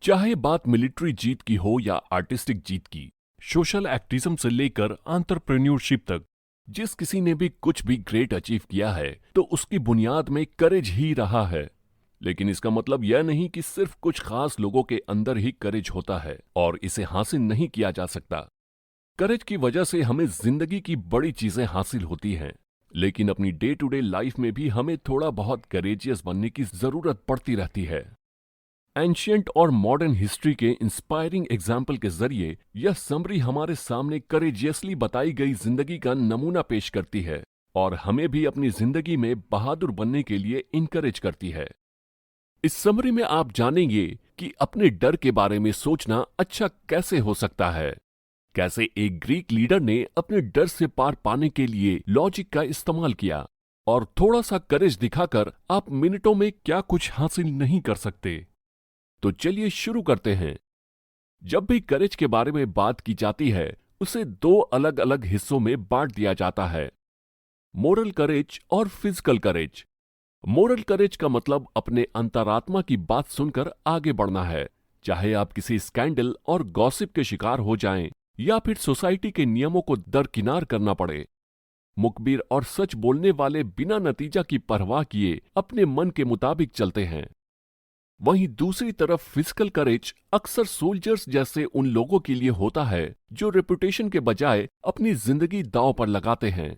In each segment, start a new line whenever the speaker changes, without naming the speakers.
चाहे बात मिलिट्री जीत की हो या आर्टिस्टिक जीत की, सोशल एक्टिज्म से लेकर एंटरप्रेन्योरशिप तक, जिस किसी ने भी कुछ भी ग्रेट अचीव किया है तो उसकी बुनियाद में करेज ही रहा है। लेकिन इसका मतलब यह नहीं कि सिर्फ कुछ खास लोगों के अंदर ही करेज होता है और इसे हासिल नहीं किया जा सकता। करेज की वजह से हमें जिंदगी की बड़ी चीजें हासिल होती हैं, लेकिन अपनी डे टू डे लाइफ में भी हमें थोड़ा बहुत करेजियस बनने की जरूरत पड़ती रहती है। एंशियंट और मॉडर्न हिस्ट्री के इंस्पायरिंग एग्जाम्पल के जरिए यह समरी हमारे सामने करेजियसली बताई गई जिंदगी का नमूना पेश करती है और हमें भी अपनी जिंदगी में बहादुर बनने के लिए इनकरेज करती है। इस समरी में आप जानेंगे कि अपने डर के बारे में सोचना अच्छा कैसे हो सकता है, कैसे एक ग्रीक लीडर ने अपने डर से पार पाने के लिए लॉजिक का इस्तेमाल किया, और थोड़ा सा करेज दिखाकर आप मिनटों में क्या कुछ हासिल नहीं कर सकते। तो चलिए शुरू करते हैं। जब भी करेज के बारे में बात की जाती है उसे दो अलग अलग हिस्सों में बांट दिया जाता है, मोरल करेज और फिजिकल करेज। मोरल करेज का मतलब अपने अंतरात्मा की बात सुनकर आगे बढ़ना है, चाहे आप किसी स्कैंडल और गॉसिप के शिकार हो जाएं या फिर सोसाइटी के नियमों को दरकिनार करना पड़े। मुखबिर और सच बोलने वाले बिना नतीजा की परवाह किए अपने मन के मुताबिक चलते हैं। वहीं दूसरी तरफ फिजिकल करेज अक्सर सोल्जर्स जैसे उन लोगों के लिए होता है जो रेपुटेशन के बजाय अपनी जिंदगी दांव पर लगाते हैं।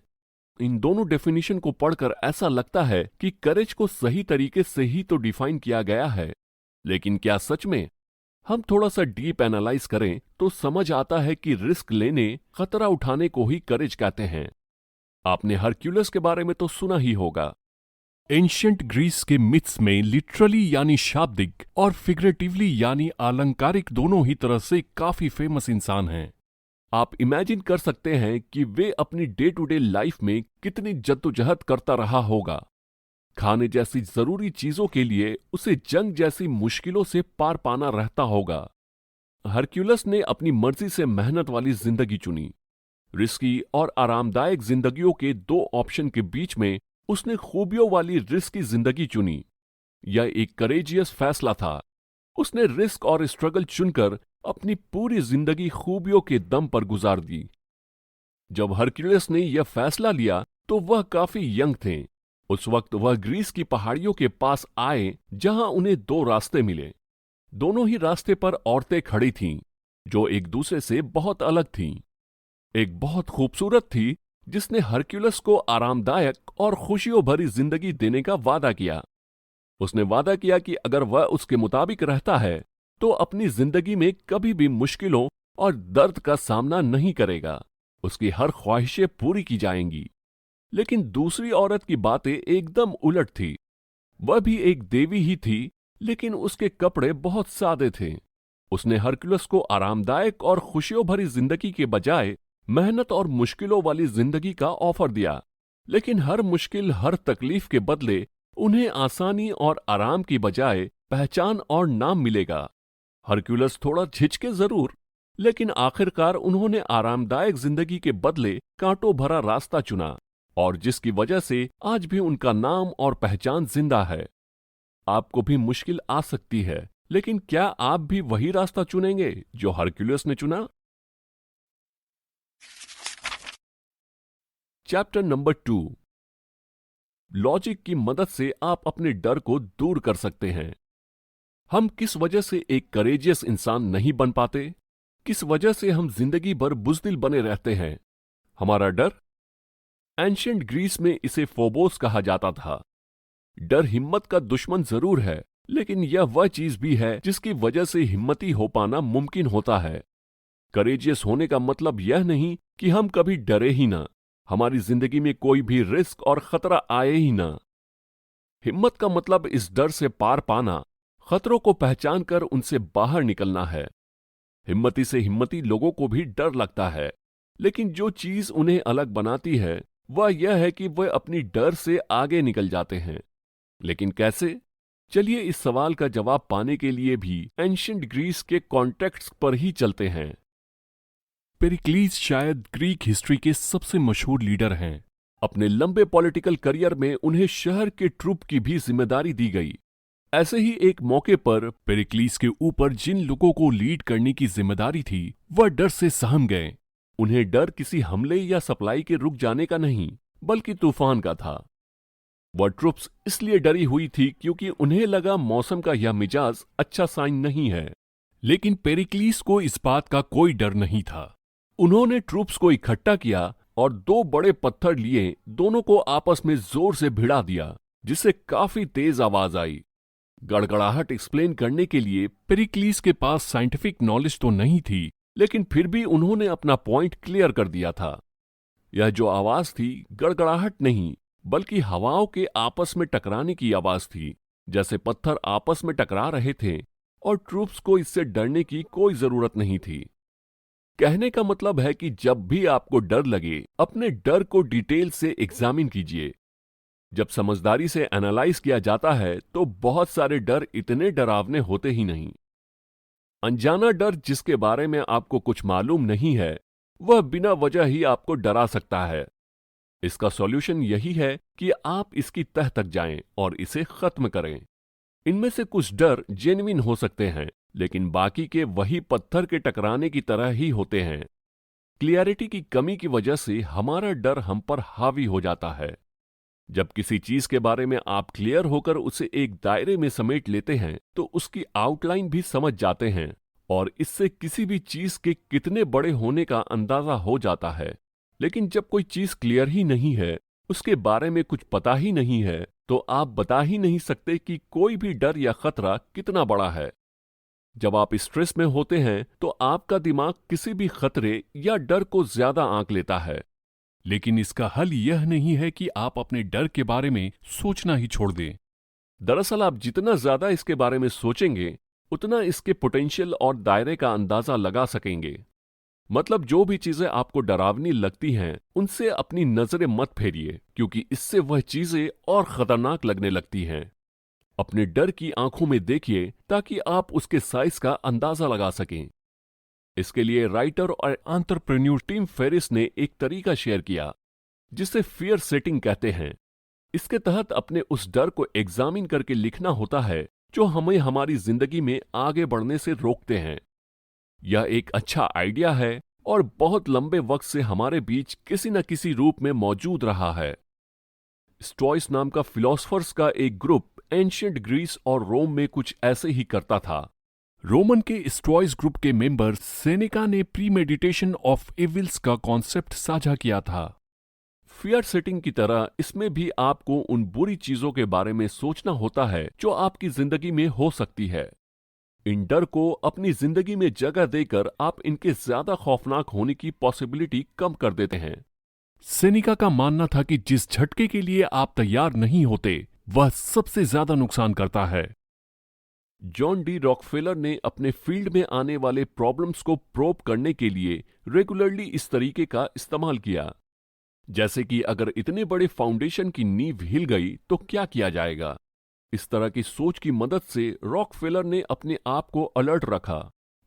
इन दोनों डेफिनेशन को पढ़कर ऐसा लगता है कि करेज को सही तरीके से ही तो डिफाइन किया गया है, लेकिन क्या सच में? हम थोड़ा सा डीप एनालाइज करें तो समझ आता है कि रिस्क लेने, खतरा उठाने को ही करेज कहते हैं। आपने हरक्यूलस के बारे में तो सुना ही होगा। एंशियंट ग्रीस के मिथ्स में लिटरली यानी शाब्दिक और फिगरेटिवली यानी अलंकारिक दोनों ही तरह से काफी फेमस इंसान हैं। आप इमेजिन कर सकते हैं कि वे अपनी डे टू डे लाइफ में कितनी जद्दोजहद करता रहा होगा। खाने जैसी जरूरी चीजों के लिए उसे जंग जैसी मुश्किलों से पार पाना रहता होगा। हरक्यूलस ने अपनी मर्जी से मेहनत वाली जिंदगी चुनी। रिस्की और आरामदायक जिंदगियों के दो ऑप्शन के बीच में उसने खूबियों वाली रिस्क की जिंदगी चुनी। यह एक करेजियस फैसला था। उसने रिस्क और स्ट्रगल चुनकर अपनी पूरी जिंदगी खूबियों के दम पर गुजार दी। जब हरक्यूलिस ने यह फैसला लिया तो वह काफी यंग थे। उस वक्त वह ग्रीस की पहाड़ियों के पास आए जहां उन्हें दो रास्ते मिले। दोनों ही रास्ते पर औरतें खड़ी थीं जो एक दूसरे से बहुत अलग थीं। एक बहुत खूबसूरत थी जिसने हरक्यूलस को आरामदायक और खुशियों भरी जिंदगी देने का वादा किया। उसने वादा किया कि अगर वह उसके मुताबिक रहता है तो अपनी जिंदगी में कभी भी मुश्किलों और दर्द का सामना नहीं करेगा। उसकी हर ख्वाहिशें पूरी की जाएंगी। लेकिन दूसरी औरत की बातें एकदम उलट थी। वह भी एक देवी ही थी, लेकिन उसके कपड़े बहुत सादे थे। उसने हरक्यूलस को आरामदायक और खुशियों भरी जिंदगी के बजाय मेहनत और मुश्किलों वाली जिंदगी का ऑफर दिया, लेकिन हर मुश्किल, हर तकलीफ के बदले उन्हें आसानी और आराम की बजाय पहचान और नाम मिलेगा। हरक्यूलस थोड़ा झिझके जरूर, लेकिन आखिरकार उन्होंने आरामदायक जिंदगी के बदले कांटों भरा रास्ता चुना, और जिसकी वजह से आज भी उनका नाम और पहचान जिंदा है। आपको भी मुश्किल आ सकती है, लेकिन क्या आप भी वही रास्ता चुनेंगे जो हरक्यूलस ने चुना? Chapter number 2। लॉजिक की मदद से आप अपने डर को दूर कर सकते हैं। हम किस वजह से एक करेजियस इंसान नहीं बन पाते? किस वजह से हम जिंदगी भर बुज़दिल बने रहते हैं? हमारा डर। एंशियंट ग्रीस में इसे फोबोस कहा जाता था। डर हिम्मत का दुश्मन जरूर है, लेकिन यह वह चीज भी है जिसकी वजह से हिम्मती हो पाना मुमकिन होता है। करेजियस होने का मतलब यह नहीं कि हम कभी डरे ही ना, हमारी जिंदगी में कोई भी रिस्क और खतरा आए ही ना। हिम्मत का मतलब इस डर से पार पाना, खतरों को पहचान कर उनसे बाहर निकलना है। हिम्मती से हिम्मती लोगों को भी डर लगता है, लेकिन जो चीज उन्हें अलग बनाती है वह यह है कि वह अपनी डर से आगे निकल जाते हैं। लेकिन कैसे? चलिए इस सवाल का जवाब पाने के लिए भी एंशियंट ग्रीस के कॉन्टेक्स्ट पर ही चलते हैं। पेरिक्लीस शायद ग्रीक हिस्ट्री के सबसे मशहूर लीडर हैं। अपने लंबे पॉलिटिकल करियर में उन्हें शहर के ट्रूप की भी जिम्मेदारी दी गई। ऐसे ही एक मौके पर पेरिक्लीस के ऊपर जिन लोगों को लीड करने की जिम्मेदारी थी वह डर से सहम गए। उन्हें डर किसी हमले या सप्लाई के रुक जाने का नहीं, बल्कि तूफान का था। वह ट्रुप्स इसलिए डरी हुई थी क्योंकि उन्हें लगा मौसम का यह मिजाज अच्छा साइन नहीं है। लेकिन पेरिक्लीस को इस बात का कोई डर नहीं था। उन्होंने ट्रुप्स को इकट्ठा किया और 2 बड़े पत्थर लिए दोनों को आपस में जोर से भिड़ा दिया, जिससे काफी तेज आवाज आई। गड़गड़ाहट एक्सप्लेन करने के लिए पेरिक्लीस के पास साइंटिफिक नॉलेज तो नहीं थी, लेकिन फिर भी उन्होंने अपना पॉइंट क्लियर कर दिया था। यह जो आवाज थी गड़गड़ाहट नहीं, बल्कि हवाओं के आपस में टकराने की आवाज थी, जैसे पत्थर आपस में टकरा रहे थे और ट्रूप्स को इससे डरने की कोई जरूरत नहीं थी। कहने का मतलब है कि जब भी आपको डर लगे, अपने डर को डिटेल से एग्जामिन कीजिए। जब समझदारी से एनालाइज किया जाता है तो बहुत सारे डर इतने डरावने होते ही नहीं। अनजाना डर, जिसके बारे में आपको कुछ मालूम नहीं है, वह बिना वजह ही आपको डरा सकता है। इसका सॉल्यूशन यही है कि आप इसकी तह तक जाएं और इसे खत्म करें। इनमें से कुछ डर जेन्युइन हो सकते हैं, लेकिन बाकी के वही पत्थर के टकराने की तरह ही होते हैं। क्लियरिटी की कमी की वजह से हमारा डर हम पर हावी हो जाता है। जब किसी चीज के बारे में आप क्लियर होकर उसे एक दायरे में समेट लेते हैं तो उसकी आउटलाइन भी समझ जाते हैं और इससे किसी भी चीज के कितने बड़े होने का अंदाजा हो जाता है। लेकिन जब कोई चीज क्लियर ही नहीं है, उसके बारे में कुछ पता ही नहीं है, तो आप बता ही नहीं सकते कि कोई भी डर या खतरा कितना बड़ा है। जब आप स्ट्रेस में होते हैं तो आपका दिमाग किसी भी खतरे या डर को ज्यादा आंक लेता है। लेकिन इसका हल यह नहीं है कि आप अपने डर के बारे में सोचना ही छोड़ दें। दरअसल आप जितना ज्यादा इसके बारे में सोचेंगे, उतना इसके पोटेंशियल और दायरे का अंदाजा लगा सकेंगे। मतलब जो भी चीजें आपको डरावनी लगती हैं, उनसे अपनी नजरें मत फेरिए, क्योंकि इससे वह चीजें और खतरनाक लगने लगती हैं। अपने डर की आंखों में देखिए ताकि आप उसके साइज का अंदाजा लगा सकें। इसके लिए राइटर और एंटरप्रेन्योर टिम फेरिस ने एक तरीका शेयर किया, जिसे फियर सेटिंग कहते हैं। इसके तहत अपने उस डर को एग्जामिन करके लिखना होता है जो हमें हमारी जिंदगी में आगे बढ़ने से रोकते हैं। यह एक अच्छा आइडिया है और बहुत लंबे वक्त से हमारे बीच किसी न किसी रूप में मौजूद रहा है। स्टोइक्स नाम का फिलोसफर्स का एक ग्रुप एंशिएंट ग्रीस और रोम में कुछ ऐसे ही करता था। रोमन के स्टोइक्स ग्रुप के मेंबर सेनेका ने प्रीमेडिटेशन ऑफ इविल्स का कॉन्सेप्ट साझा किया था। फियर सेटिंग की तरह इसमें भी आपको उन बुरी चीजों के बारे में सोचना होता है जो आपकी जिंदगी में हो सकती है। इन डर को अपनी जिंदगी में जगह देकर आप इनके ज्यादा खौफनाक होने की पॉसिबिलिटी कम कर देते हैं। सेनेका का मानना था कि जिस झटके के लिए आप तैयार नहीं होते, वह सबसे ज्यादा नुकसान करता है। जॉन डी रॉकफेलर ने अपने फील्ड में आने वाले प्रॉब्लम्स को प्रोब करने के लिए रेगुलरली इस तरीके का इस्तेमाल किया। जैसे कि अगर इतने बड़े फाउंडेशन की नींव हिल गई तो क्या किया जाएगा। इस तरह की सोच की मदद से रॉकफेलर ने अपने आप को अलर्ट रखा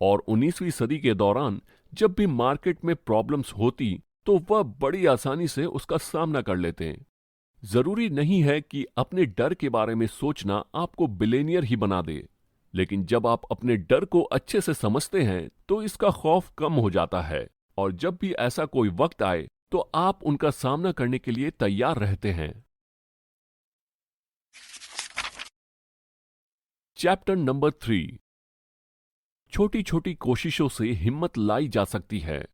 और 19वीं सदी के दौरान जब भी मार्केट में प्रॉब्लम्स होती तो वह बड़ी आसानी से उसका सामना कर लेते हैं। जरूरी नहीं है कि अपने डर के बारे में सोचना आपको बिलियनियर ही बना दे, लेकिन जब आप अपने डर को अच्छे से समझते हैं तो इसका खौफ कम हो जाता है और जब भी ऐसा कोई वक्त आए तो आप उनका सामना करने के लिए तैयार रहते हैं। चैप्टर नंबर 3, छोटी छोटी कोशिशों से हिम्मत लाई जा सकती है।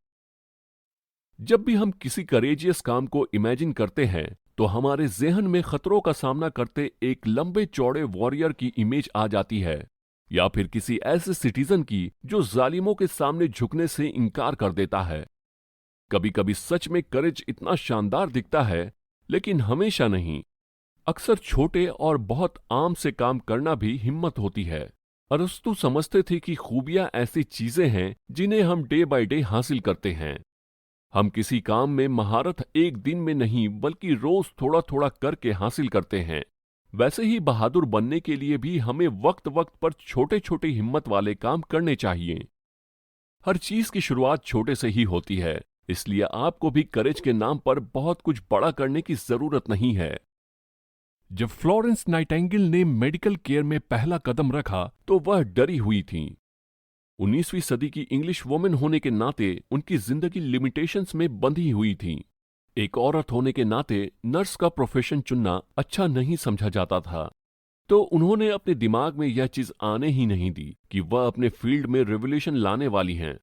जब भी हम किसी करेजियस काम को इमेजिन करते हैं तो हमारे ज़हन में खतरों का सामना करते एक लंबे चौड़े वॉरियर की इमेज आ जाती है, या फिर किसी ऐसे सिटीजन की जो जालिमों के सामने झुकने से इनकार कर देता है। कभी कभी सच में करेज इतना शानदार दिखता है, लेकिन हमेशा नहीं। अक्सर छोटे और बहुत आम से काम करना भी हिम्मत होती है। अरस्तु समझते थे कि खूबियां ऐसी चीजें हैं जिन्हें हम डे बाय डे हासिल करते हैं। हम किसी काम में महारत एक दिन में नहीं बल्कि रोज थोड़ा थोड़ा करके हासिल करते हैं। वैसे ही बहादुर बनने के लिए भी हमें वक्त वक्त पर छोटे छोटे हिम्मत वाले काम करने चाहिए। हर चीज की शुरुआत छोटे से ही होती है, इसलिए आपको भी करेज के नाम पर बहुत कुछ बड़ा करने की जरूरत नहीं है। जब फ्लोरेंस नाइटिंगेल ने मेडिकल केयर में पहला कदम रखा तो वह डरी हुई थीं। 19वीं सदी की इंग्लिश वुमेन होने के नाते उनकी जिंदगी लिमिटेशंस में बंधी हुई थी। एक औरत होने के नाते नर्स का प्रोफेशन चुनना अच्छा नहीं समझा जाता था, तो उन्होंने अपने दिमाग में यह चीज आने ही नहीं दी कि वह अपने फील्ड में रेवोल्यूशन लाने वाली हैं।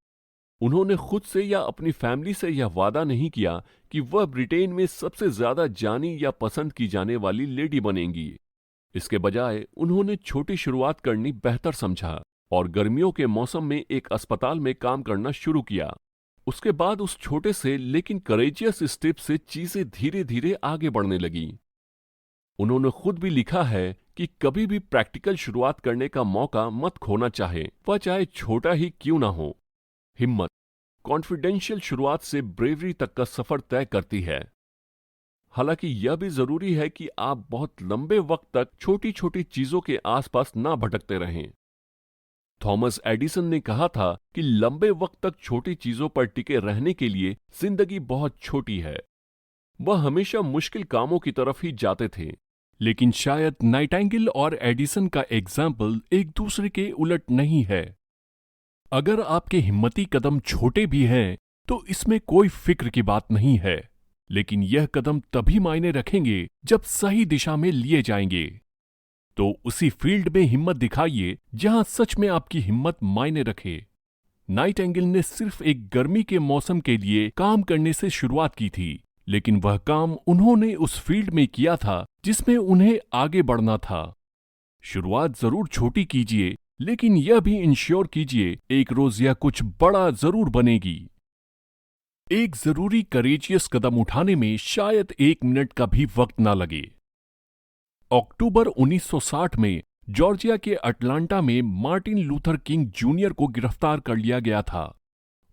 उन्होंने खुद से या अपनी फैमिली से यह वादा नहीं किया कि वह ब्रिटेन में सबसे ज्यादा जानी या पसंद की जाने वाली लेडी बनेंगी। इसके बजाय उन्होंने छोटी शुरुआत करनी बेहतर समझा और गर्मियों के मौसम में एक अस्पताल में काम करना शुरू किया। उसके बाद उस छोटे से लेकिन करेजियस स्टेप से चीजें धीरे धीरे आगे बढ़ने लगी। उन्होंने खुद भी लिखा है कि कभी भी प्रैक्टिकल शुरुआत करने का मौका मत खोना चाहे, वह चाहे छोटा ही क्यों ना हो। हिम्मत कॉन्फिडेंशियल शुरुआत से ब्रेवरी तक का सफर तय करती है। हालांकि यह भी जरूरी है कि आप बहुत लंबे वक्त तक छोटी छोटी चीजों के आसपास ना भटकते रहें। थॉमस एडिसन ने कहा था कि लंबे वक्त तक छोटी चीजों पर टिके रहने के लिए जिंदगी बहुत छोटी है। वह हमेशा मुश्किल कामों की तरफ ही जाते थे, लेकिन शायद नाइटिंगेल और एडिसन का एग्जाम्पल एक दूसरे के उलट नहीं है। अगर आपके हिम्मती कदम छोटे भी हैं, तो इसमें कोई फिक्र की बात नहीं है, लेकिन यह कदम तभी मायने रखेंगे जब सही दिशा में लिए जाएंगे। तो उसी फील्ड में हिम्मत दिखाइए जहां सच में आपकी हिम्मत मायने रखे। नाइटिंगेल ने सिर्फ एक गर्मी के मौसम के लिए काम करने से शुरुआत की थी, लेकिन वह काम उन्होंने उस फील्ड में किया था जिसमें उन्हें आगे बढ़ना था। शुरुआत जरूर छोटी कीजिए, लेकिन यह भी इंश्योर कीजिए एक रोज यह कुछ बड़ा जरूर बनेगी। एक जरूरी करेजियस कदम उठाने में शायद 1 मिनट का भी वक्त ना लगे। अक्टूबर 1960 में जॉर्जिया के अटलांटा में मार्टिन लूथर किंग जूनियर को गिरफ्तार कर लिया गया था।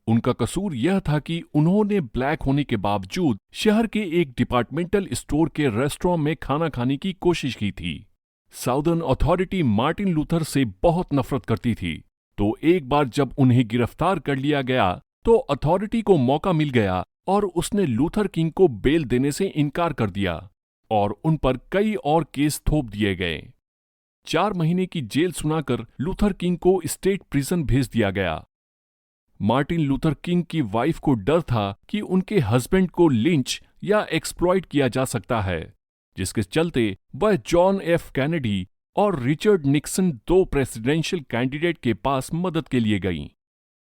उनका कसूर यह था कि उन्होंने ब्लैक होने के बावजूद शहर के एक डिपार्टमेंटल स्टोर के रेस्टोरेंट में खाना खाने की कोशिश की थी। साउदर्न अथॉरिटी मार्टिन लूथर से बहुत नफरत करती थी, तो एक बार जब उन्हें गिरफ्तार कर लिया गया तो अथॉरिटी को मौका मिल गया और उसने लूथर किंग को बेल देने से इनकार कर दिया और उन पर कई और केस थोप दिए गए। 4 महीने की जेल सुनाकर लूथर किंग को स्टेट प्रिजन भेज दिया गया। मार्टिन लूथर किंग की वाइफ को डर था कि उनके हस्बैंड को लिंच या एक्सप्लॉइट किया जा सकता है, जिसके चलते वह जॉन एफ कैनेडी और रिचर्ड निक्सन 2 प्रेसिडेंशियल कैंडिडेट के पास मदद के लिए गईं।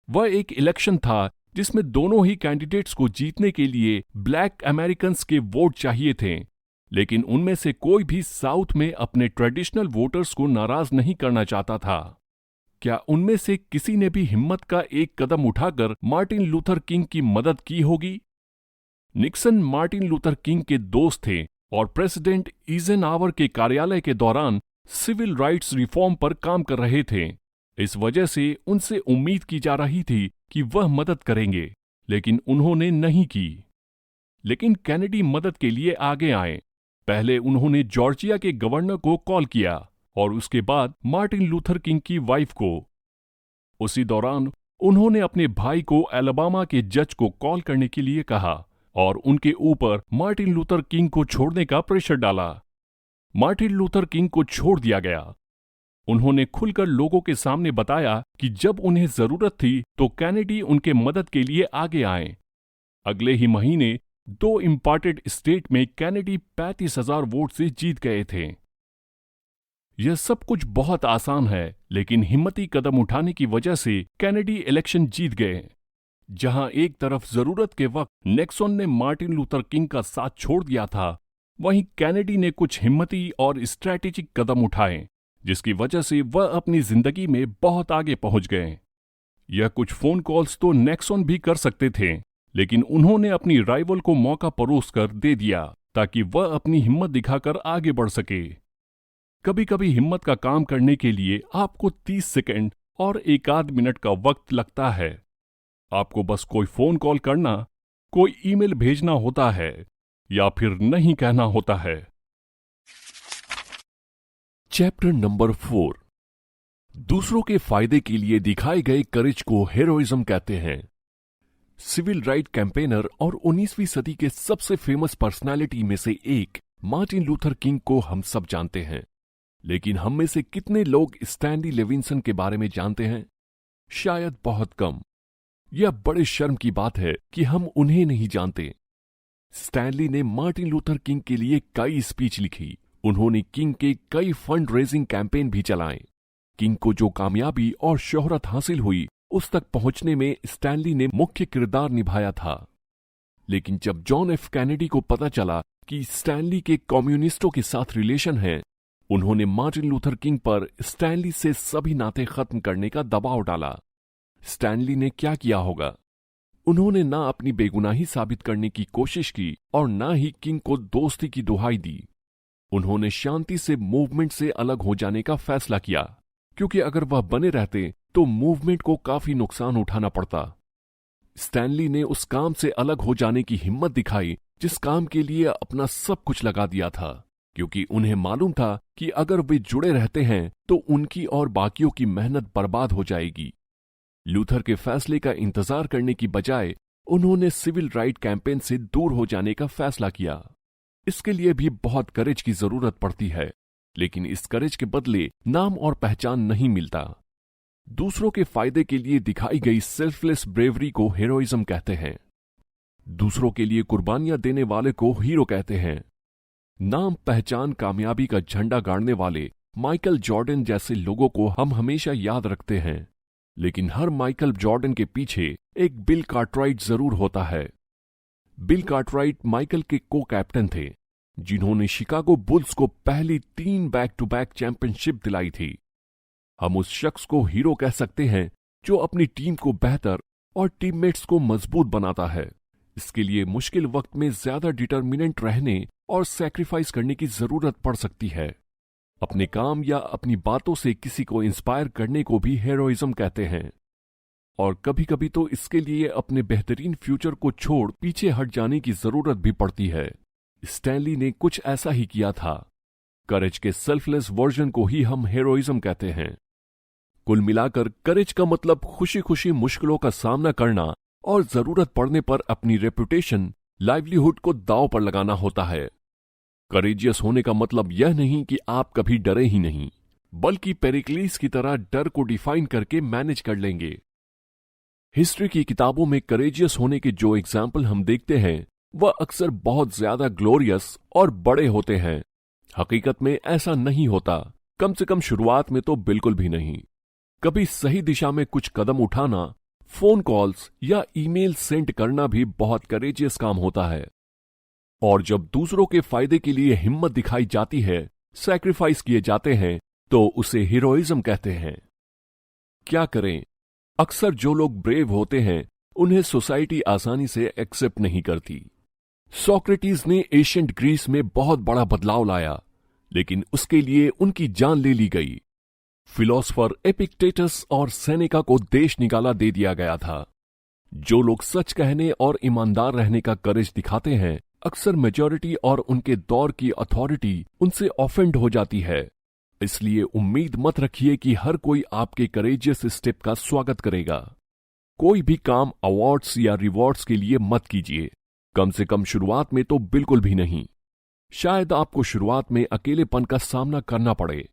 वह एक इलेक्शन था जिसमें दोनों ही कैंडिडेट्स को जीतने के लिए ब्लैक अमेरिकन्स के वोट चाहिए थे, लेकिन उनमें से कोई भी साउथ में अपने ट्रेडिशनल वोटर्स को नाराज नहीं करना चाहता था। क्या उनमें से किसी ने भी हिम्मत का एक कदम उठाकर मार्टिन लूथर किंग की मदद की होगी? निक्सन मार्टिन लूथर किंग के दोस्त थे और प्रेसिडेंट इज़ेनहावर के कार्यालय के दौरान सिविल राइट्स रिफॉर्म पर काम कर रहे थे। इस वजह से उनसे उम्मीद की जा रही थी कि वह मदद करेंगे, लेकिन उन्होंने नहीं की। लेकिन कैनेडी मदद के लिए आगे आए। पहले उन्होंने जॉर्जिया के गवर्नर को कॉल किया और उसके बाद मार्टिन लूथर किंग की वाइफ को। उसी दौरान उन्होंने अपने भाई को अलाबामा के जज को कॉल करने के लिए कहा और उनके ऊपर मार्टिन लूथर किंग को छोड़ने का प्रेशर डाला। मार्टिन लूथर किंग को छोड़ दिया गया। उन्होंने खुलकर लोगों के सामने बताया कि जब उन्हें जरूरत थी तो कैनेडी उनके मदद के लिए आगे आए। अगले ही महीने 2 इम्पार्टेड स्टेट में कैनेडी 35,000 वोट से जीत गए थे। यह सब कुछ बहुत आसान है, लेकिन हिम्मती कदम उठाने की वजह से कैनेडी इलेक्शन जीत गए। जहां एक तरफ जरूरत के वक्त निक्सन ने मार्टिन लूथर किंग का साथ छोड़ दिया था, वहीं कैनेडी ने कुछ हिम्मती और स्ट्रैटेजिक कदम उठाए, जिसकी वजह से वह अपनी जिंदगी में बहुत आगे पहुंच गए। यह कुछ फोन कॉल्स तो निक्सन भी कर सकते थे, लेकिन उन्होंने अपनी राइवल को मौका परोस कर दे दिया ताकि वह अपनी हिम्मत दिखाकर आगे बढ़ सके। कभी कभी हिम्मत का काम करने के लिए आपको 30 सेकंड और 1 मिनट का वक्त लगता है। आपको बस कोई फोन कॉल करना, कोई ईमेल भेजना होता है या फिर नहीं कहना होता है। चैप्टर नंबर 4, दूसरों के फायदे के लिए दिखाए गए करेज को हेरोइज्म कहते हैं। सिविल राइट कैंपेनर और 19वीं सदी के सबसे फेमस पर्सनालिटी में से एक मार्टिन लूथर किंग को हम सब जानते हैं, लेकिन हम में से कितने लोग स्टैनली लेविंसन के बारे में जानते हैं? शायद बहुत कम। यह बड़े शर्म की बात है कि हम उन्हें नहीं जानते। स्टैनली ने मार्टिन लूथर किंग के लिए कई स्पीच लिखी। उन्होंने किंग के कई फंड रेजिंग कैंपेन भी चलाए। किंग को जो कामयाबी और शोहरत हासिल हुई, उस तक पहुंचने में स्टैनली ने मुख्य किरदार निभाया था। लेकिन जब जॉन एफ कैनेडी को पता चला कि स्टैनली के कम्युनिस्टों के साथ रिलेशन है, उन्होंने मार्टिन लूथर किंग पर स्टैनली से सभी नाते खत्म करने का दबाव डाला। स्टैनली ने क्या किया होगा? उन्होंने ना अपनी बेगुनाही साबित करने की कोशिश की और ना ही किंग को दोस्ती की दुहाई दी। उन्होंने शांति से मूवमेंट से अलग हो जाने का फैसला किया, क्योंकि अगर वह बने रहते तो मूवमेंट को काफी नुकसान उठाना पड़ता। स्टैनली ने उस काम से अलग हो जाने की हिम्मत दिखाई जिस काम के लिए अपना सब कुछ लगा दिया था, क्योंकि उन्हें मालूम था कि अगर वे जुड़े रहते हैं तो उनकी और बाकियों की मेहनत बर्बाद हो जाएगी। लूथर के फैसले का इंतजार करने की बजाय उन्होंने सिविल राइट कैंपेन से दूर हो जाने का फैसला किया। इसके लिए भी बहुत करेज की जरूरत पड़ती है, लेकिन इस करेज के बदले नाम और पहचान नहीं मिलता। दूसरों के फायदे के लिए दिखाई गई सेल्फलेस ब्रेवरी को हीरोइज्म कहते हैं। दूसरों के लिए कुर्बानियां देने वाले को हीरो कहते हैं। नाम पहचान कामयाबी का झंडा गाड़ने वाले माइकल जॉर्डन जैसे लोगों को हम हमेशा याद रखते हैं, लेकिन हर माइकल जॉर्डन के पीछे एक बिल कार्टराइट जरूर होता है। बिल कार्टराइट माइकल के को कैप्टन थे, जिन्होंने शिकागो बुल्स को पहली 3 बैक टू बैक चैंपियनशिप दिलाई थी। हम उस शख्स को हीरो कह सकते हैं जो अपनी टीम को बेहतर और टीममेट्स को मजबूत बनाता है। इसके लिए मुश्किल वक्त में ज्यादा डिटर्मिनेंट रहने और सैक्रिफाइस करने की जरूरत पड़ सकती है। अपने काम या अपनी बातों से किसी को इंस्पायर करने को भी हीरोइज्म कहते हैं, और कभी कभी तो इसके लिए अपने बेहतरीन फ्यूचर को छोड़ पीछे हट जाने की जरूरत भी पड़ती है। स्टैनली ने कुछ ऐसा ही किया था। करेज के सेल्फलेस वर्जन को ही हम हीरोइज्म कहते हैं। कुल मिलाकर करेज का मतलब खुशी खुशी मुश्किलों का सामना करना और जरूरत पड़ने पर अपनी रेपुटेशन, लाइवलीहुड को दांव पर लगाना होता है। करेजियस होने का मतलब यह नहीं कि आप कभी डरे ही नहीं, बल्कि पेरिक्लीस की तरह डर को डिफाइन करके मैनेज कर लेंगे। हिस्ट्री की किताबों में करेजियस होने के जो एग्जाम्पल हम देखते हैं, वह अक्सर बहुत ज्यादा ग्लोरियस और बड़े होते हैं। हकीकत में ऐसा नहीं होता, कम से कम शुरुआत में तो बिल्कुल भी नहीं। कभी सही दिशा में कुछ कदम उठाना, फोन कॉल्स या ईमेल सेंड करना भी बहुत करेजियस काम होता है। और जब दूसरों के फायदे के लिए हिम्मत दिखाई जाती है, सैक्रिफाइस किए जाते हैं, तो उसे हीरोइज्म कहते हैं। क्या करें? अक्सर जो लोग ब्रेव होते हैं, उन्हें सोसाइटी आसानी से एक्सेप्ट नहीं करती। सोक्रेटिस ने एशियंट ग्रीस में बहुत बड़ा बदलाव लाया, लेकिन उसके लिए उनकी जान ले ली गई। फिलोसफर एपिक्टेटस और सेनेका को देश निकाला दे दिया गया था। जो लोग सच कहने और ईमानदार रहने का करेज दिखाते हैं, अक्सर मेजॉरिटी और उनके दौर की अथॉरिटी उनसे ऑफेंड हो जाती है। इसलिए उम्मीद मत रखिए कि हर कोई आपके करेजियस स्टेप का स्वागत करेगा। कोई भी काम अवार्ड्स या रिवॉर्ड्स के लिए मत कीजिए, कम से कम शुरुआत में तो बिल्कुल भी नहीं। शायद आपको शुरुआत में अकेलेपन का सामना करना पड़े,